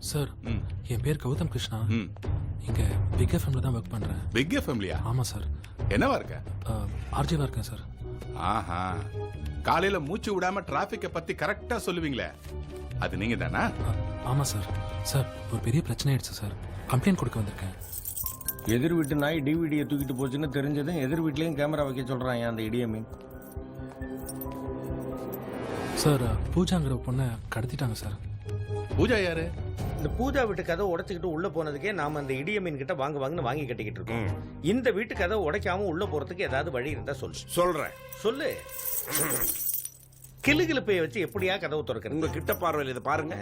Sir என் பேர் கௌதம் கிருஷ்ணா. ம். இங்க பிக் எஃப்எம்ல தான் ஒர்க் பண்றேன். பிக் ஃபேமிலியா? ஆமா சார். என்னவா இருக்க? ஆர்ஜிவா இருக்கேன் சார். ஆஹா, காலையில மூச்சு விடாம டிராபிக்க பத்தி கரெக்டா சொல்லுவீங்களே, அது நீங்க தானா? ஆமா சார். சார் ஒரு பெரிய பிரச்சனை ஆயிடுச்சு சார். கம்ப்ளைண்ட் கொடுக்க வந்திருக்கேன். எதிர் வீட்டு நாய் டிவிடியை தூக்கிட்டு போச்சுன்னு தெரிஞ்சதும் எதிர் வீட்லயும் கேமரா வைக்க சொல்றான் அந்த இடியமே. சார் பூஜாங்கிற பொண்ணை கடத்திட்டாங்க சார். பூஜா யாரு? இந்த பூஜா வீட்டு கதவை உடைச்சிக்கிட்டு உள்ள போனதுக்கே நாம அந்த இடியமீன் கிட்ட வாங்குன்னு வாங்கி கட்டிக்கிட்டு இருக்கோம். இந்த வீட்டு கதவை உடைக்காம உள்ள போறதுக்கு ஏதாவது வழி இருந்தா சொல்றேன். சொல்லு. கிளுகிளுப்பைய வச்சு எப்படியா கதவு திறக்கிறது? உங்க கிட்ட பார்வையில் இதை பாருங்க.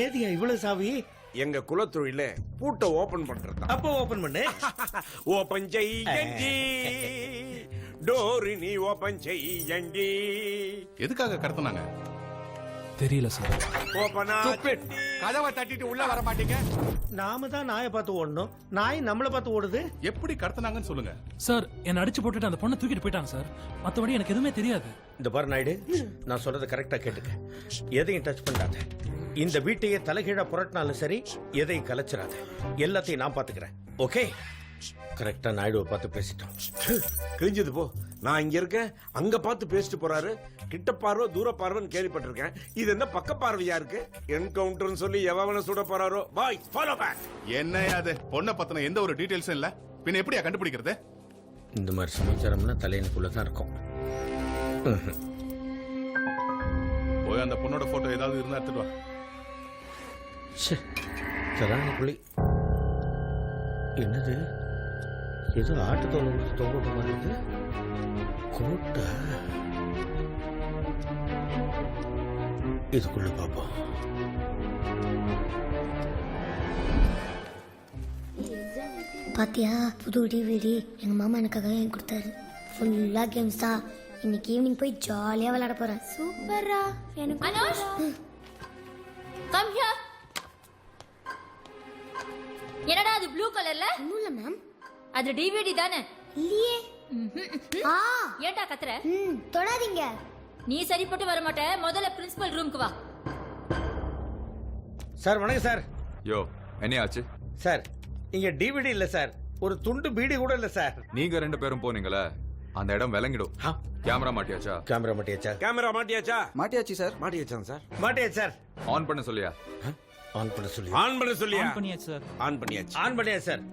ஏதியா இவ்வளவு சாவி? எங்க குலத்தொழில பூட்டை ஓபன் பண்றது. அப்போ ஓபன் பண்ணு. ஓபன் செய்யண்டி டோரி நீ ஓபன் செய்யண்டி. எதுக்காக கடத்தினாங்க தெரியல சார். ஓபனா கதவை தட்டிட்டு உள்ள வர மாட்டீங்க. நாம தான் நாயை பார்த்து ஓடணும், நாய் நம்மளை பார்த்து ஓடுது. எப்படி கடத்தினாங்கன்னு சொல்லுங்க. சார் என்ன அடிச்சு போட்டுட்டு அந்த பொண்ணை தூக்கிட்டு போயிட்டாங்க சார். மற்றபடி எனக்கு எதுவுமே தெரியாது. இந்த பாரு நாயுடு, நான் சொல்றதை கரெக்டா கேட்டுக்க. எதையும் டச் பண்ணாத. இந்த வீட்டையே தலைகீழா புரட்டினாலும் சரி, எதையும் கலைச்சிடாத. எல்லாத்தையும் நான் பாத்துக்கிறேன். ஓகே? கரெக்டா நாயுடுவை பார்த்து பேசிட்டோம். கிழிஞ்சது போ. நான் இங்க இருக்கேன், அங்க பார்த்து பேசிட்டு போறாரு. கிட்ட பார்வை தூர பார்வைன்னு கேள்விப்பட்டிருக்கேன். இது என்ன பக்க பார்வையா இருக்கு? என்கவுண்டர்னு சொல்லி எவன சுட போறாரோ. பாய் ஃபாலோ பேக். என்ன அது? பொண்ணை பத்தின எந்த ஒரு டீடைல்ஸும் இல்ல, பின்ன எப்படியா கண்டுபிடிக்கிறது? இந்த மாதிரி சமாச்சாரம்னா தலையனுக்குள்ளதான் இருக்கும். போய் அந்த பொண்ணோட போட்டோ ஏதாவது இருந்தா எடுத்துட்டு வா. சராணிக்குள்ளி என்னது? ஏதோ ஆட்டுத்தோலை கொடுத்து தொங்கோட்ட மாதிரி இருக்கு. கோட்டை இதுக்குள்ள பாப்போம். பாத்தியா, புது டிவிடி எங்க மாமா எனக்காக வாங்கி கொடுத்தாரு. ஃபுல்லா கேம்ஸ் தான். இன்னைக்கு ஈவினிங் போய் ஜாலியா விளையாட போறேன். சூப்பரா. எனக்கு அனுஷ் கம் ஹியர். என்னடா அது ப்ளூ கலர்ல? ஒண்ணும் இல்ல மேம். அது டிவிடி தானே? இல்லையே. ஆ ஏன்டா கத்துற? தொடாதீங்க. நீ சரிப்பட்டு வர மாட்ட. முதல்ல பிரின்சிபல் ரூமுக்கு வா. சார் வணக்கம் சார். யோ என்ன ஆச்சு சார் இங்க டிவிடி இல்ல சார், ஒரு துண்டு பீடி கூட இல்ல சார். நீங்க ரெண்டு பேரும் போனீங்களே, அந்த இடம் விளங்கிடும். கேமரா மாட்டியாச்சா? கேமரா மாட்டியாச்சா? கேமரா மாட்டியாச்சா? மாட்டியாச்சு சார். மாட்டியாச்சா சார்? மாட்டியாச்சு சார். ஆன் பண்ண சொல்லியா? ஆன் பண்ண சொல்லி. ஆன் பண்ண சொல்லியா? ஆன் பண்ணியாச்சு சார். ஆன் பண்ணியாச்சு. ஆன் பண்ணியாச்சு சார்.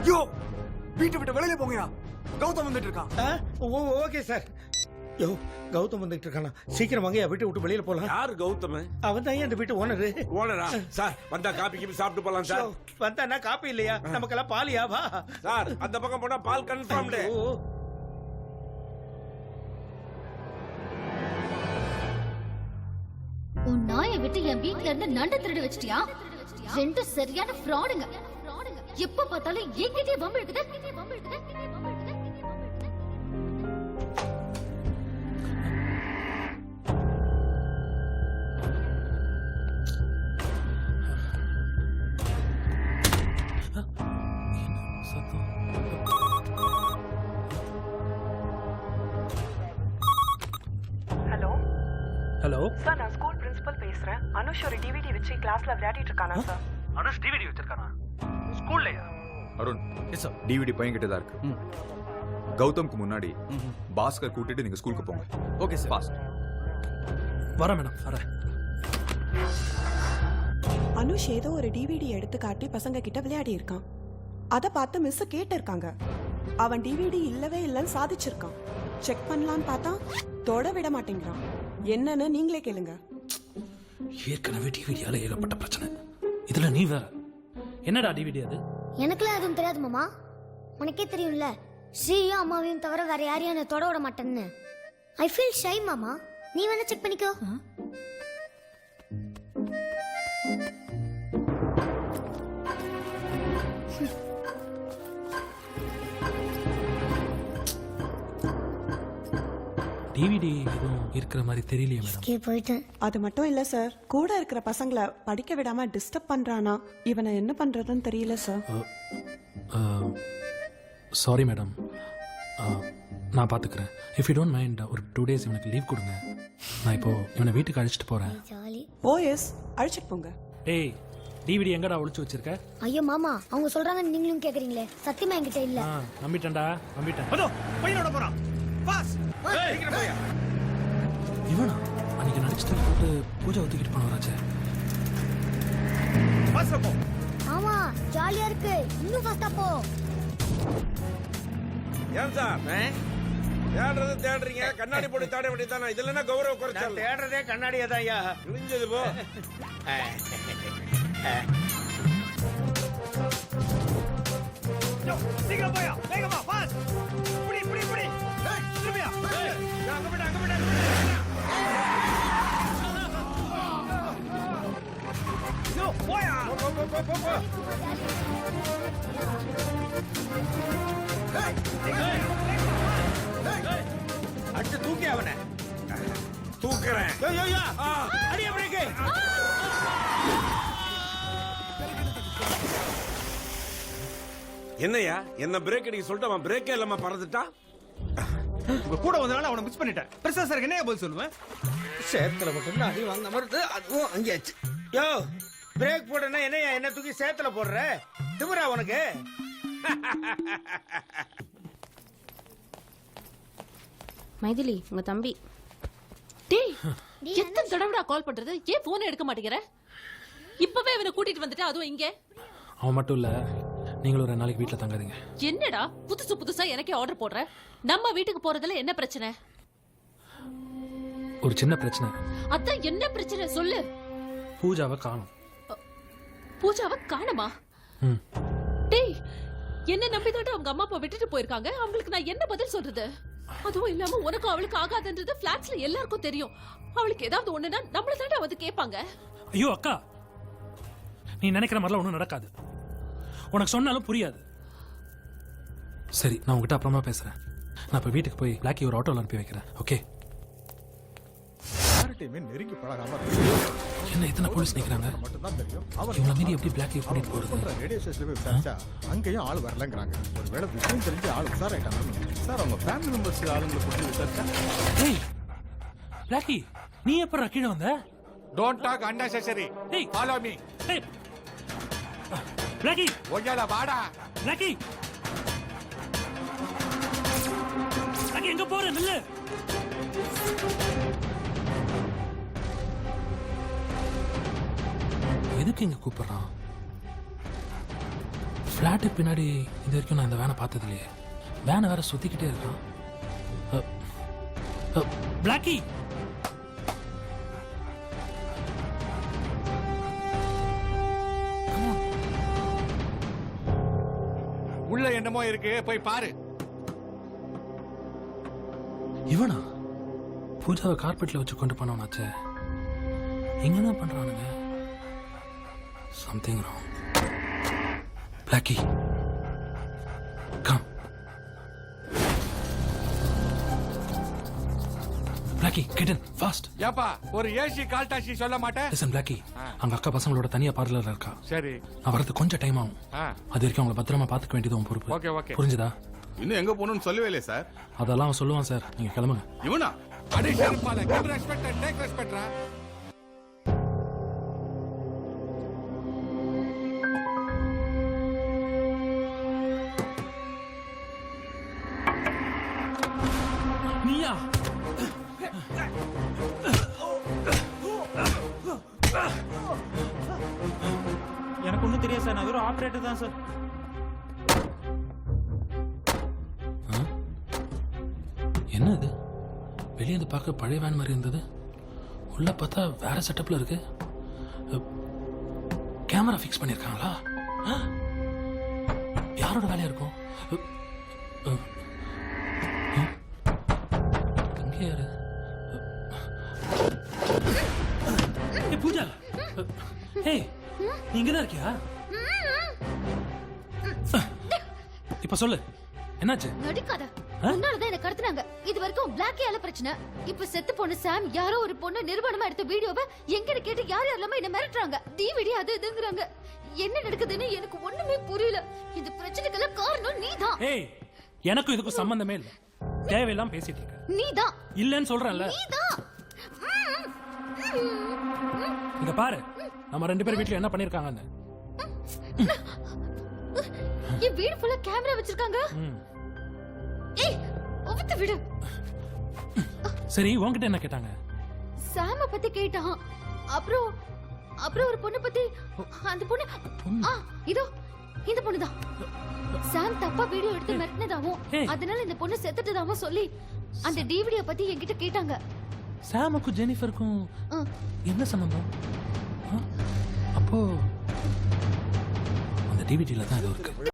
யோ வீட்டை விட்டு வெளியில போங்கயா, கௌதம் வந்துட்டு இருக்கான். Okay sir. யோ கௌதம் வந்துட்டு இருக்கானா? சீக்கிரம் வாங்க, வீட்டை விட்டு வெளியில போலாம். யாரு கௌதம்? அவன் தான் இந்த வீட்டு ஓனரு. ஓனரா? சார் வந்தா காபி கீபி சாப்பிட்டு போலாம் சார். வந்தானா காப்பி இல்லையா? நமக்கெல்லாம் பாலியா? வா சார், அந்த பக்கம் போனா பால் கன்ஃபார்ம்டு. உன் நாயை விட்டு என் வீட்ல இருந்து நண்டு திருடி வச்சிட்டியா? ரெண்டு சரியான ஃப்ராடுங்க. எப்ப பார்த்தாலும் என்கிட்டயே வம்பு இருக்குது. ஹலோ ஹலோ சார், நான் ஸ்கூல் பிரின்சிபல் பேசுறேன். அனுஷ் ஒரு டிவிடி வச்சு கிளாஸ்ல விளையாடிட்டு இருக்கானா சார்? அனுஷ் டிவிடி வச்சிருக்கானா ஸ்கூல்லயா? Arun, yes sir. டிவிடி பையன்கிட்ட தான் இருக்கு. கௌதம்க்கு முன்னாடி பாஸ்கர் கூட்டிட்டு நீங்க ஸ்கூலுக்கு போங்க. Okay sir. ஃபாஸ்ட். வரேன் மேடம், வரேன். அனுஷ் ஏதோ ஒரு டிவிடி எடுத்து காட்டி பசங்க கிட்ட விளையாடி இருக்கான். அதை பார்த்து மிஸ் கேட்டிருக்காங்க. அவன் டிவிடி இல்லவே இல்லைன்னு சாதிச்சிருக்கான். செக் பண்ணலான்னு பார்த்தா தொட விட மாட்டேங்கிறான். என்னன்னு நீங்களே கேளுங்க. ஏற்கனவே டிவிடியால ஏகப்பட்ட பிரச்சனை. இதுல நீ வேற. என்னடா டிவிடி அது? எனக்குலாம் எதுவும் தெரியாது மாமா. உனக்கே தெரியும்ல, ஸ்ரீயும் அம்மாவையும் தவிர வேற யாரையும் என்ன தொட விட மாட்டேன்னு. ஐ ஃபீல் ஷை மாமா. நீ வேணா செக் பண்ணிக்கோ. டிவிடி எதுவும் இருக்கிற மாதிரி தெரியலையே மேடம். போயிட்டேன். அது மட்டும் இல்ல சார், கூட இருக்கிற பசங்களை படிக்க விடாம டிஸ்டர்ப் பண்றானா. இவனை என்ன பண்றதுன்னு தெரியல சார். Sorry madam. நான் பார்த்துக்கிறேன். இஃப் யூ டோன்ட் மைண்ட் ஒரு 2 days இவனுக்கு லீவ் கொடுங்க. நான் இப்போ இவனை வீட்டுக்கு அழைச்சிட்டு போகிறேன். ஜாலி. ஓ எஸ், அழைச்சிட்டு போங்க. ஏய், டிவிடி எங்கடா ஒளிச்சு வச்சிருக்க? ஐயோ மாமா, அவங்க சொல்றாங்க நீங்களும் கேக்குறீங்களே. சத்தியமா என்கிட்ட இல்ல. நம்பிட்டேன்டா, நம்பிட்டேன். அதோ பையனோட போறான். பாஸ். இவனா அன்னைக்கு நடிச்சுட்டு போட்டு பூஜை ஒத்துக்கிட்டு போனவராச்சே. பாஸ் போ. ஆமா, ஜாலியா இருக்கு. இன்னும் ஃபாஸ்டா போ. ஏன் சார் தேடுறது தேடுறீங்க? கண்ணாடி போட்டு தேட வேண்டியதானே? இதுல என்ன கௌரவ குறைச்சல்? தேடுறதே கண்ணாடியா தான் ஐயா. கிழிஞ்சது போ. சீக்கிரம் போயா, வேகமா பாஸ். புடி புடி புடி. ஏய், திரும்பியா. அங்க போடு, அங்க போடு. யோ, போயா. போ போ போ போ போ. அடிச்சு தூக்கி அவனை. தூக்குறேன். யோ யோ யோ. அடியே பிரேக். என்னையா என்ன பிரேக் அடிக்க சொல்லிட்டு அவன் பிரேக்கே இல்லாம பறந்துட்டான். உங்க கூட வந்தனால அவனை மிஸ் பண்ணிட்டேன். பிரசா சார் என்ன பதில் சொல்லுவேன்? சேத்துல மட்டும் அடி வாங்க மறுத்து அதுவும் அங்கேயாச்சு. யோ பிரேக் போடுனா என்னையா என்ன தூக்கி சேத்துல போடுற? திமிரா உனக்கு? மைதிலி, உங்க தம்பி. டேய், எத்தனை தடவைடா கால் பண்றது? ஏன் போன் எடுக்க மாட்டேங்கிற? இப்பவே இவனை கூட்டிட்டு வந்துட்டு அதுவும் இங்க. அவன் மட்டும் இல்ல, நீங்களும் ஒரு நாளைக்கு வீட்டில் தங்காதீங்க. என்னடா புதுசு புதுசா எனக்கே ஆர்டர் போடுற? நம்ம வீட்டுக்கு போறதுல என்ன பிரச்சனை? ஒரு சின்ன பிரச்சனை. அதான் என்ன பிரச்சனை சொல்லு. பூஜாவை காணும். பூஜாவை காணுமா? ம். டேய், என்ன நம்பிதான் அவங்க அம்மா அப்பா விட்டுட்டு போயிருக்காங்க. அவங்களுக்கு நான் என்ன பதில் சொல்றது? அதுவும் இல்லாம உனக்கும் அவளுக்கு ஆகாதுன்றது பிளாட்ஸ்ல எல்லாருக்கும் தெரியும். அவளுக்கு ஏதாவது ஒண்ணுனா நம்மள தாண்டி வந்து கேட்பாங்க. ஐயோ அக்கா, நீ நினைக்கிற மாதிரிலாம் ஒன்றும் நடக்காது. உனக்கு சொன்னாலும் புரியாது. சரி, நான் உங்ககிட்ட அப்புறமா பேசுறேன். நான் இப்போ வீட்டுக்கு போய் பிளாக்கி ஒரு ஆட்டோவில் அனுப்பி வைக்கிறேன். ஓகே? நெருங்கி பழகாம என்ன இத்தனை போலீஸ் நிற்கிறாங்க? இவங்களை மீறி எப்படி பிளாக்கி கூட்டிட்டு போறது? ரேடியோ ஸ்டேஷன்ல போய் விசாரிச்சா அங்கேயும் ஆள் வரலங்கிறாங்க. ஒருவேளை விஷயம் தெரிஞ்சு ஆள் விசாரிட்டாங்க. சார், அவங்க ஃபேமிலி மெம்பர்ஸ் ஆளுங்களை கூட்டி விசாரிச்சா. ஏய் பிளாக்கி, நீ எப்பறா கீழே வந்த? Don't talk unnecessary. ஏய் ஃபாலோ மீ. ஏய் பிளாக்கி, ஓயால வாடா. பிளாக்கி, பிளாக்கி எங்க போற? நில்லு. எதுக்கு இங்க கூப்பிடுறான்? பிளாட்டு பின்னாடி இது வரைக்கும் நான் இந்த வேனை பார்த்தது இல்லையே. வேனை வேற சுத்திக்கிட்டே இருக்கான். பிளாக்கி, உள்ள என்னமோ இருக்கு, போய் பாரு. இவனா பூஜாவை கார்பெட்ல வச்சு கொண்டு போனவனாச்சே. எங்கதான் பண்றானுங்க? Something wrong. Blackie, come. Blackie, get in fast. ஏப்பா, ஒரு ஏசி கால் டாக்ஸி சொல்ல மாட்டேன்? லிசன் பிளாக்கி, அங்க அக்கா பசங்களோட தனியா பார்லர்ல இருக்கா. சரி, நான் வரது கொஞ்சம் டைம் ஆகும். அது வரைக்கும் அவங்களை பத்திரமா பாத்துக்க வேண்டியது உன் பொறுப்பு. Okay okay. புரிஞ்சுதா? இன்னும் எங்க போகணும்னு சொல்லவே இல்லையே சார். அதெல்லாம் அவன் சொல்லுவான் சார். நீங்க கிளம்புங்க. இவனா அடி ஷெருப்பால give respect and take respect. நீயா? எனக்கு ஒன்றும் தெரியாது சார். நான் வெறும் ஆப்ரேட்டர் தான் சார். என்ன இது? வெளியே இருந்து பார்க்க பழைய வேன் மாதிரி இருந்தது. உள்ள பார்த்தா வேற செட்டப்ல இருக்கு. கேமரா ஃபிக்ஸ் பண்ணிருக்காங்களா? யாரோட வேலையா இருக்கும்? இங்க யாரு? பூஜா, ஏய் நீ இங்கதான் இருக்கியா? இப்ப சொல்லு, என்னாச்சு? நடிக்காத. உன்னாலதான் என்ன கடத்துனாங்க. இது வரைக்கும் பிளாக்கியால பிரச்சனை. இப்ப செத்து போன சாம் யாரோ ஒரு பொண்ணு நிர்வாணமா எடுத்த வீடியோவை எங்கிட்ட கேட்டு யார் யாரெல்லாம என்ன மிரட்டுறாங்க. டிவிடி அது இதுங்கறாங்க. என்ன நடக்குதுன்னு எனக்கு ஒண்ணுமே புரியல. இந்த பிரச்சனைக்கெல்லாம் காரணம் நீதான். ஏய், எனக்கும் இதுக்கும் சம்பந்தமே இல்ல. தேவையெல்லாம் பேசிட்டு இருக்க. நீதான் இல்லன்னு சொல்றேன்ல. நீதான் இங்க பாரு, நம்ம 2 பேர் வீட்ல என்ன பண்ணிருக்காங்கன்னு. என் வீடு ஃபுல்லா கேமரா வச்சிருக்காங்க. ஏய் ஒவ்வொரு விடு. சரி, உன்கிட்ட என்ன கேட்டாங்க? சாம பத்தி கேட்டான். அப்புறம் ஒரு பொண்ணு பத்தி. அந்த பொண்ணு இதோ இந்த பொண்ணுதான். சாம் தப்பா வீடியோ எடுத்து மிரட்டினதாவும் அதனால இந்த பொண்ணு செத்துட்டதாவும் சொல்லி அந்த டிவிடிய பத்தி என்கிட்ட கேட்டாங்க. சாமுக்கும் ஜெனிஃபருக்கும் என்ன சம்பந்தம்? அப்போ அந்த டிவிடில தான் அது இருக்கு.